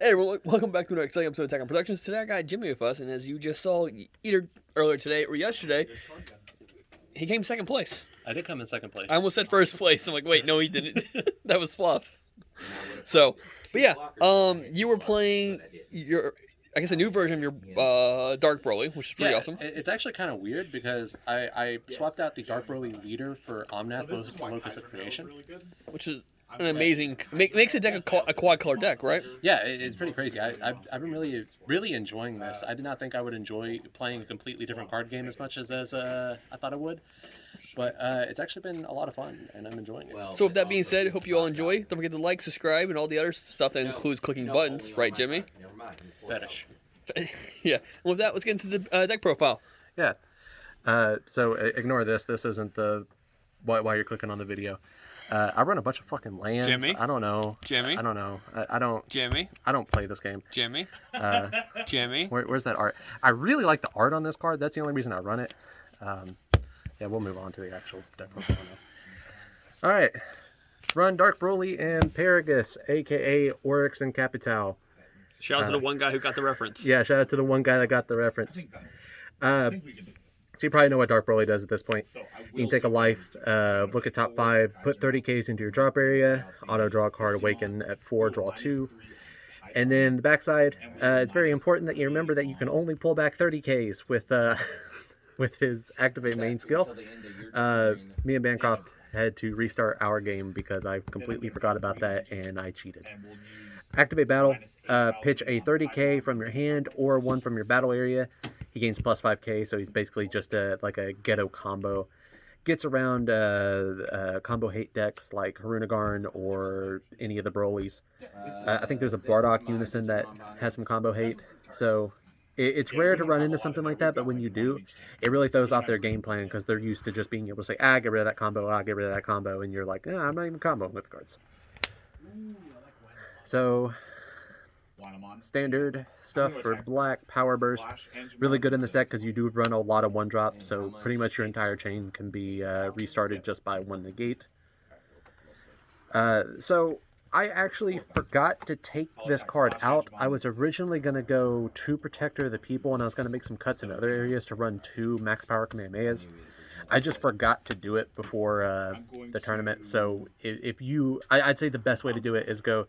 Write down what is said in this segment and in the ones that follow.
Hey everyone, welcome back to another exciting episode of Attack on Productions. Today I got Jimmy with us, and as you just saw either earlier today or yesterday, he came second place. I did come in second place. I almost said first place. I'm like, wait, no, he didn't. That was fluff. So, but yeah, you were playing I guess a new version of your Dark Broly, which is pretty awesome. It's actually kind of weird because I swapped out the Dark Broly leader for Omnath, Locus of Creation. Which is an amazing, makes a deck a quad color deck, right? Yeah, it's pretty crazy. I've been really enjoying this. I did not think I would enjoy playing a completely different card game as much as I thought I would. But it's actually been a lot of fun, and I'm enjoying it. So with that being said, hope you all enjoy. Don't forget to like, subscribe, and all the other stuff that includes clicking buttons. Right, Jimmy? Fetish. Yeah. And with that, let's get into the deck profile. Yeah. So ignore this. This isn't the why you're clicking on the video. I run a bunch of fucking lands. Jimmy? I don't know. Jimmy? I don't know. I don't. Jimmy? I don't play this game. Jimmy? Jimmy? Where's that art? I really like the art on this card. That's the only reason I run it. Yeah, we'll move on to the actual deck profile now. All right. Run Dark Broly and Paragus, a.k.a. Oryx and Capital. Shout out to the one guy who got the reference. Yeah, shout out to the one guy that got the reference. So you probably know what Dark Broly does at this point. You can take a life, look at top 5, put 30 Ks into your drop area, auto draw a card, awaken at 4, draw 2. And then the backside, it's very important that you remember that you can only pull back 30 Ks with with his activate main skill. Me and Bancroft had to restart our game because I completely forgot about that and I cheated. Activate battle, pitch a 30K from your hand or one from your battle area. He gains plus 5K, so he's basically just like a ghetto combo. Gets around combo hate decks like Harunagarn or any of the Brolys. I think there's a Bardock Unison that has some combo hate, so it's rare to run into something like that, but when you do, it really throws off their game plan because they're used to just being able to say, get rid of that combo, get rid of that combo, and you're like, I'm not even comboing with the cards. So, standard stuff for black, Power Burst, really good in this deck because you do run a lot of one-drop, so pretty much your entire chain can be restarted just by one negate. So, I actually forgot to take this card out. I was originally going to go 2 Protector of the People, and I was going to make some cuts in other areas to run 2 max power Kamehamehas. I just forgot to do it before the tournament, so if you... I'd say the best way to do it is go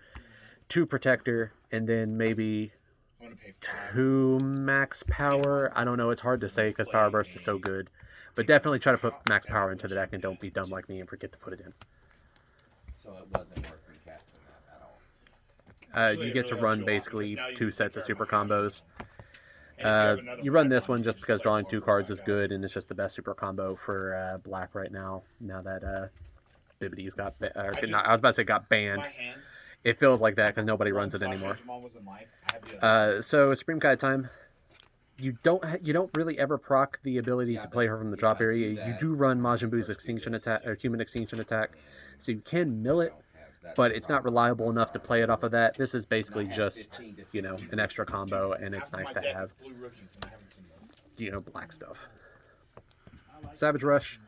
2 Protector, and then maybe 2 max power. I don't know, it's hard to say because Power Burst is so good. But definitely try to put max power into the deck and don't be dumb like me and forget to put it in. So it wasn't worth recasting that at all. You get to run basically 2 sets of super combos. You run this one just because drawing 2 cards is good, and it's just the best super combo for black right now. Now that Bibbity's got, I was about to say got banned. It feels like that because nobody runs it anymore. So Supreme Kai time. You don't really ever proc the ability to play her from the drop area. You do run Majin Buu's extinction attack or human extinction attack, so you can mill it, but it's not reliable enough to play it off of that. This is basically just an extra combo, and it's nice to have black stuff. Savage Rush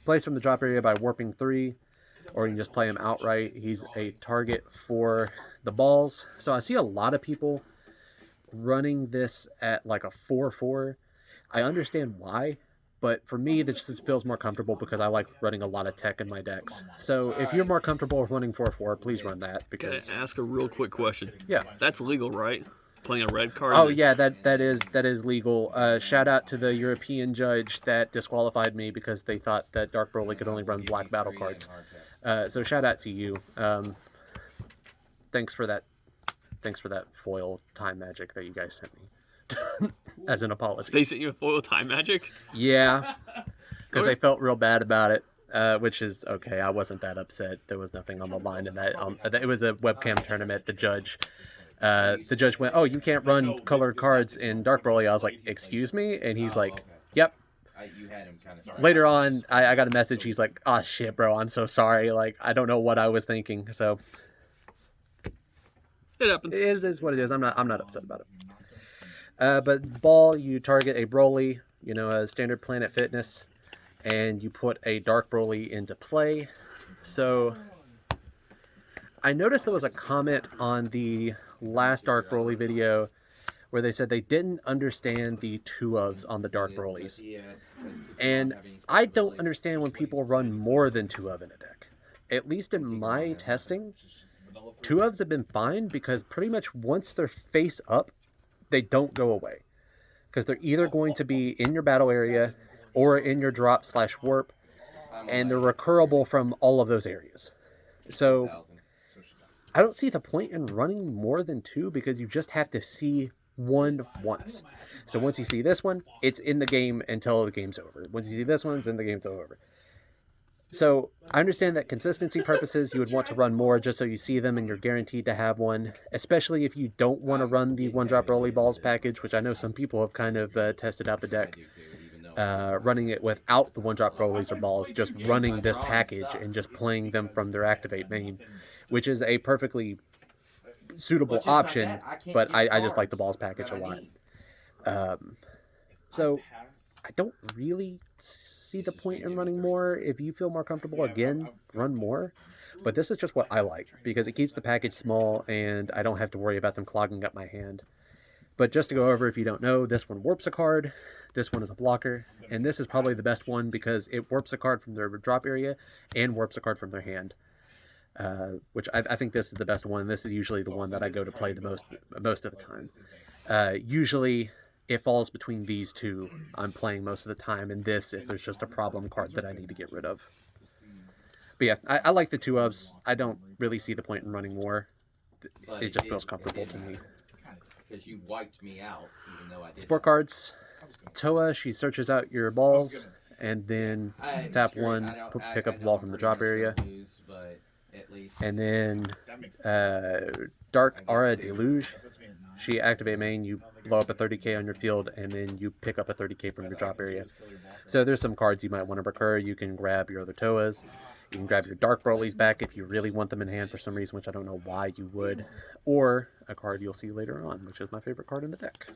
plays from the drop area by warping 3. Or you can just play him outright. He's a target for the balls. So I see a lot of people running this at like a 4-4. I understand why, but for me, this just feels more comfortable because I like running a lot of tech in my decks. So if you're more comfortable with running 4-4, please run that. Because Can I ask a real quick question? Yeah. That's legal, right? Playing a red card? Oh, yeah, that is legal. Shout out to the European judge that disqualified me because they thought that Dark Broly could only run black battle cards. So shout out to you. Thanks for that foil time magic that you guys sent me as an apology. They sent you a foil time magic? Yeah, because they felt real bad about it, which is okay. I wasn't that upset. There was nothing on the line in that. It was a webcam tournament. The judge went, "Oh, you can't run colored cards in Dark Broly." I was like, "Excuse me?" And he's like, "Yep." Later on, I got a message. He's like, "Oh shit, bro, I'm so sorry. Like, I don't know what I was thinking." So it happens. It is what it is. I'm not upset about it. But ball, you target a Broly, a standard Planet Fitness, and you put a Dark Broly into play. So I noticed there was a comment on the last Dark Broly video where they said they didn't understand the 2-ofs on the Dark Brolys. And I don't understand when people run more than 2-of in a deck. At least in my testing, 2-ofs have been fine because pretty much once they're face up, they don't go away. Because they're either going to be in your battle area or in your drop/warp, and they're recurable from all of those areas. So I don't see the point in running more than 2 because you just have to see one once. So once you see this one, it's in the game until the game's over. Once you see this one, it's in the game's over. So I understand that consistency purposes, you would want to run more just so you see them and you're guaranteed to have one, especially if you don't want to run the 1-drop Broly balls package, which I know some people have kind of tested out the deck. Running it without the 1-drop Brolys or balls, just running this package and just playing them from their activate main, which is a perfectly suitable option, but I just like the balls package a lot. So I don't really see the point in running more. If you feel more comfortable, again, run more. But this is just what I like, because it keeps the package small and I don't have to worry about them clogging up my hand. But just to go over, if you don't know, this one warps a card, this one is a blocker, and this is probably the best one because it warps a card from their drop area and warps a card from their hand. Which I think this is the best one. This is usually the one that I go to play the most of the time. Usually it falls between these two I'm playing most of the time, and this if there's just a problem card that I need to get rid of. But yeah, I like the 2-ofs. I don't really see the point in running more. It just feels comfortable to me. Because you wiped me out, even though I did. Sport cards. Toa, she searches out your balls, and then tap one, pick up a ball from the drop area. And then Dark Aura Deluge. She activate main, you blow up a 30k on your field, and then you pick up a 30k from your drop area. So there's some cards you might want to recur. You can grab your other Toas. You can grab your Dark Brolys back if you really want them in hand for some reason, which I don't know why you would. Or a card you'll see later on, which is my favorite card in the deck.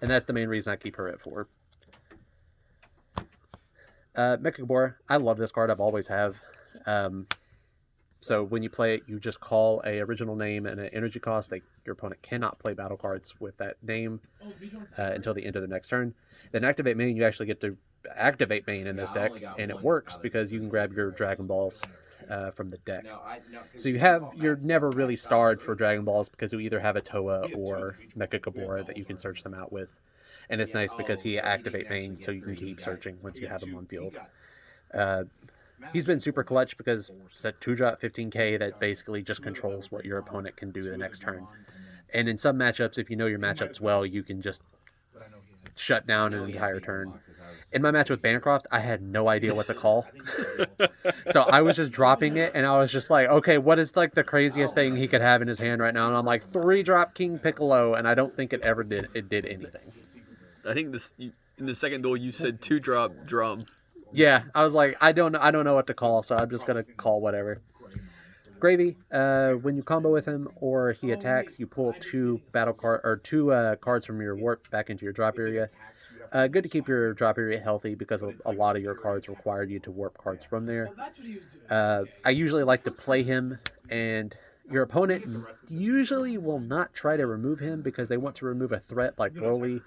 And that's the main reason I keep her at 4. Mecha I love this card. I've always have. So when you play it, you just call a original name and an energy cost. Your opponent cannot play battle cards with that name until the end of the next turn. Then activate main, you actually get to activate main in this deck, and it works because you can grab your Dragon Balls from the deck. So you're never really starved for Dragon Balls because you either have a Toa or Mecha Gabora that you can search them out with. And it's nice because he activate main, so you can keep searching once you have him on field. He's been super clutch because it's a 2-drop 15k that basically just controls what your opponent can do the next turn. And in some matchups, if you know your matchups well, you can just shut down an entire turn. In my match with Bancroft, I had no idea what to call. So I was just dropping it, and I was just like, okay, what is like the craziest thing he could have in his hand right now? And I'm like, 3-drop King Piccolo, and I don't think it ever did anything. I think in the second duel you said 2-drop drum. Yeah, I was like, I don't know what to call, so I'm just gonna call whatever. Gravy. When you combo with him or he attacks, you pull 2 cards from your warp back into your drop area. Good to keep your drop area healthy because a lot of your cards require you to warp cards from there. I usually like to play him, and your opponent usually will not try to remove him because they want to remove a threat like Broly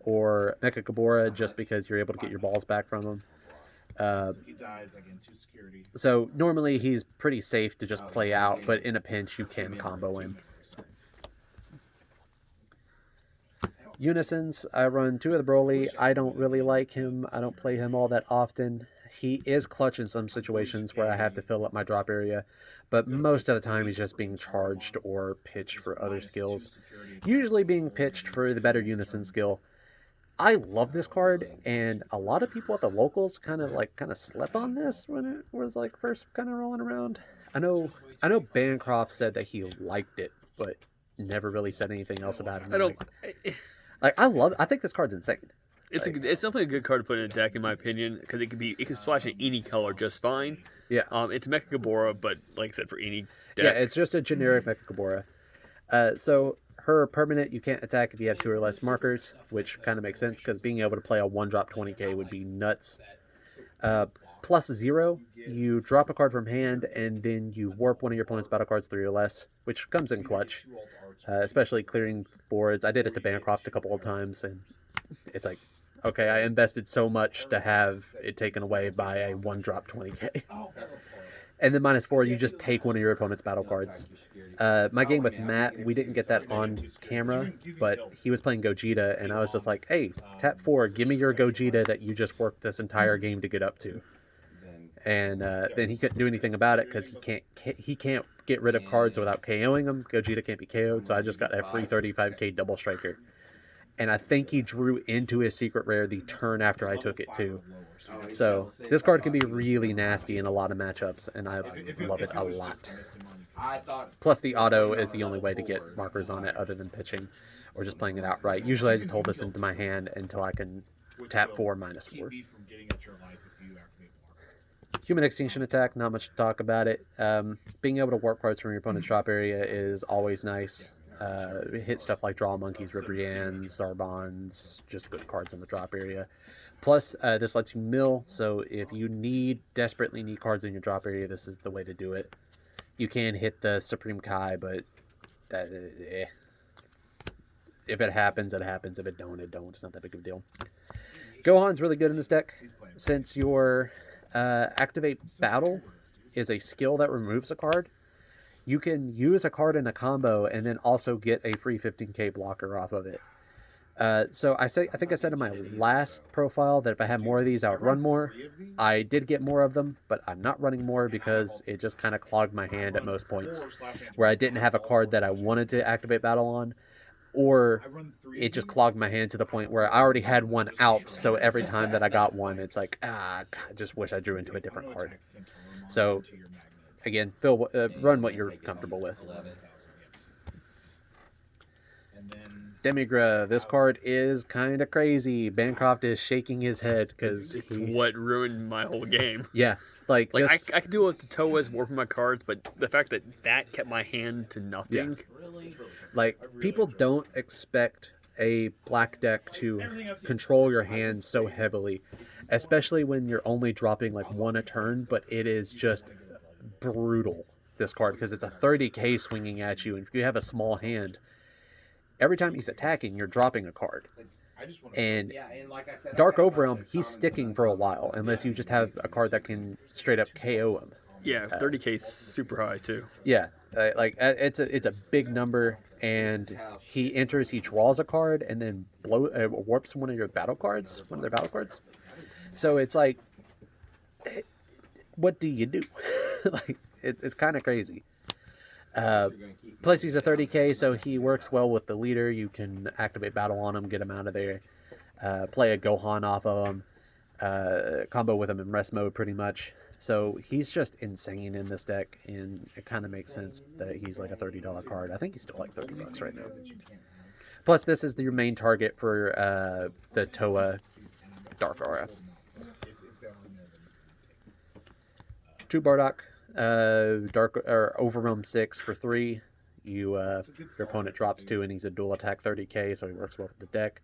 or Mecha Gabora just because you're able to get your balls back from him. So normally he's pretty safe to just play out, but in a pinch you can combo him. Unisons, I run 2 of the Broly. I don't really like him. I don't play him all that often. He is clutch in some situations where I have to fill up my drop area, but most of the time he's just being charged or pitched for other skills. Usually being pitched for the better Unison skill. I love this card, and a lot of people at the locals kind of slept on this when it was like first kind of rolling around. I know Bancroft said that he liked it, but never really said anything else about it. I think this card's insane. It's definitely a good card to put in a deck, in my opinion, because it can splash in any color just fine. Yeah. It's Mecha Gabora, but like I said, for any deck. Yeah, it's just a generic Mecha Gabora. So her permanent, you can't attack if you have 2 or less markers, which kind of makes sense because being able to play a 1-drop 20k would be nuts. +0, you drop a card from hand, and then you warp one of your opponent's battle cards 3 or less, which comes in clutch, especially clearing boards. I did it to Bancroft a couple of times, and it's like, okay, I invested so much to have it taken away by a 1-drop 20k. And then -4, you just take one of your opponent's battle cards. My game with Matt, we didn't get that on camera, but he was playing Gogeta, and I was just like, hey, tap 4, give me your Gogeta that you just worked this entire game to get up to. And then he couldn't do anything about it because he can't get rid of cards without KOing them. Gogeta can't be KO'd, so I just got a free 35k double striker. And I think he drew into his secret rare the turn after I took it too. So this card can be really nasty in a lot of matchups, and I love it a lot. Plus the auto is the only way to get markers on it other than pitching or just playing it outright. Usually I just hold this into my hand until I can tap 4 -4. Human Extinction Attack, not much to talk about it. Being able to warp cards from your opponent's drop area is always nice. Hit stuff like Draw Monkeys, Ribrians, Zarbons, just good cards in the drop area. Plus, this lets you mill, so if you desperately need cards in your drop area, this is the way to do it. You can hit the Supreme Kai, but if it happens, it happens. If it don't, it don't. It's not that big of a deal. Gohan's really good in this deck, since your Activate Battle is a skill that removes a card. You can use a card in a combo and then also get a free 15k blocker off of it. So I think I said in my last profile that if I had more of these, I would run more. I did get more of them, but I'm not running more because it just kind of clogged my hand at most points, where I didn't have a card that I wanted to activate battle on, or it just clogged my hand to the point where I already had one out. So every time that I got one, it's like, I just wish I drew into a different card. So again, run what you're comfortable with. Demigra, this card is kind of crazy. Bancroft is shaking his head because it's what ruined my whole game. Yeah, like I could do it with the Toas warping my cards, but the fact that kept my hand to nothing. Yeah. Like, people don't expect a black deck to control your hand so heavily, especially when you're only dropping like 1 a turn. But it is just brutal, this card, because it's a 30k swinging at you, and if you have a small hand, every time he's attacking, you're dropping a card. And Dark Overrealm, he's sticking for a while, unless you just have a card that can straight up KO him. Yeah, 30k is super high too. Yeah, it's a big number, and he enters, he draws a card, and then warps one of their battle cards. So it's like, what do you do? Like, it's kind of crazy. Plus he's a 30k, so he works well with the leader. You can activate battle on him, get him out of there, play a Gohan off of him, combo with him in rest mode pretty much. So he's just insane in this deck, and it kind of makes sense that he's like a $30 card. I think he's still like $30 right now. Plus this is your main target for the Toa Dark Aura. 2 Bardock. Overwhelm 6 for 3. Your opponent drops 2, and he's a dual attack 30k, so he works well with the deck.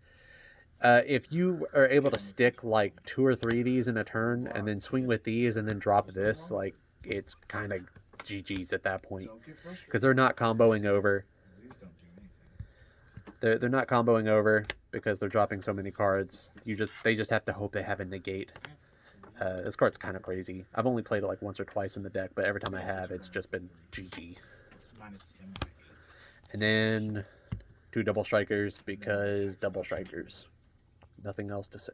If you are able to stick like 2 or 3 of these in a turn, and then swing with these, and then drop this, like, it's kind of GG's at that point, because they're not comboing over. They're not comboing over because they're dropping so many cards. They just have to hope they have a negate. This card's kind of crazy. I've only played it like once or twice in the deck, but every time I have, it's just been GG. And then 2 double strikers, because double strikers. Nothing else to say.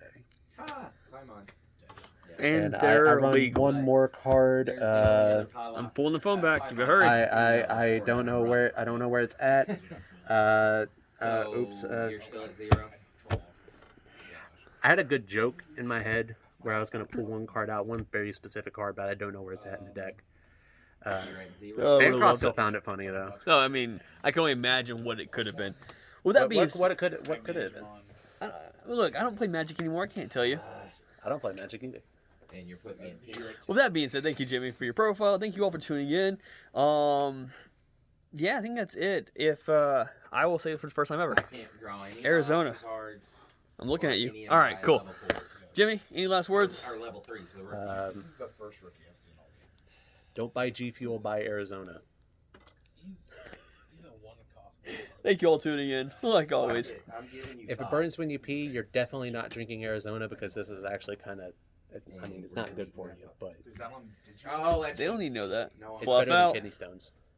And I run legal. one more card. I'm pulling the phone back. You better hurry. I don't know where it's at. Oops. You're still at 0. I had a good joke in my head where I was going to pull one card out, one very specific card, but I don't know where it's at in the deck. Bancroft still found it funny, though. No, I mean, I can only imagine what it could have been. Well, that being what could it have been? Look, I don't play Magic anymore. I can't tell you. I don't play Magic either. And you're putting me in. With that being said, thank you, Jimmy, for your profile. Thank you all for tuning in. Yeah, I think that's it. If I will say it for the first time ever. I can't draw any Arizona. cards. I'm looking at you. All right, cool. Jimmy, any last words? Our level 3, so the rookie. Um, This is the first rookie I've seen all year. don't buy G Fuel, buy Arizona. He's a one cost. Thank you all tuning in, like always. I'm giving you If it 5. burns when you pee, you're definitely not drinking Arizona because this is actually kind of, I mean, it's not good for you, but Is that on? Did you? Oh, that's They don't need to know that. No, it's Fluff better out. than kidney stones.